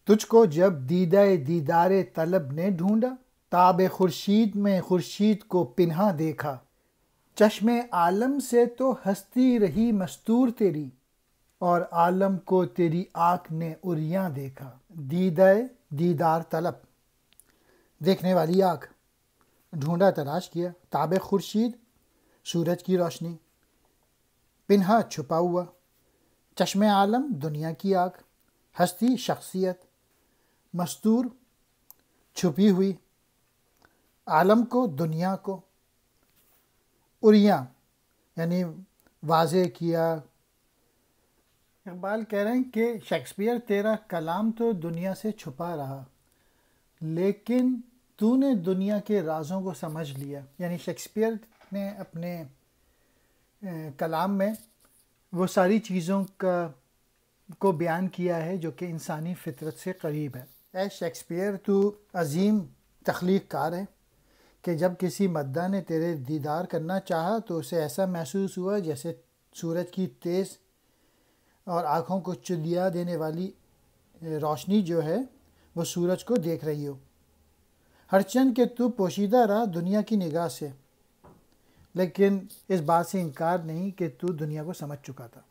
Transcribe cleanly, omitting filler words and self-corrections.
تجھ کو جب دیدہ دیدار طلب نے ڈھونڈا، تاب خورشید میں خورشید کو پنہا دیکھا، چشم عالم سے تو ہستی رہی مستور تیری، اور عالم کو تیری آنکھ نے عریاں دیکھا۔ دیدہ دیدار طلب، دیکھنے والی آنکھ، ڈھونڈا تلاش کیا، تاب خورشید سورج کی روشنی، پنہا چھپا ہوا، چشم عالم دنیا کی آنکھ، ہستی شخصیت، مستور چھپی ہوئی، عالم کو دنیا کو، عریاں یعنی واضح کیا۔ اقبال کہہ رہے ہیں کہ شیکسپیئر تیرا کلام تو دنیا سے چھپا رہا، لیکن تو نے دنیا کے رازوں کو سمجھ لیا۔ یعنی شیکسپیئر نے اپنے کلام میں وہ ساری چیزوں کو بیان کیا ہے جو کہ انسانی فطرت سے قریب ہے۔ اے شیکسپیئر، تو عظیم تخلیق کار ہے کہ جب کسی مداح نے تیرے دیدار کرنا چاہا تو اسے ایسا محسوس ہوا جیسے سورج کی تیز اور آنکھوں کو چلیا دینے والی روشنی جو ہے وہ سورج کو دیکھ رہی ہو، ہرچند کہ تو پوشیدہ رہا دنیا کی نگاہ سے، لیکن اس بات سے انکار نہیں کہ تو دنیا کو سمجھ چکا تھا۔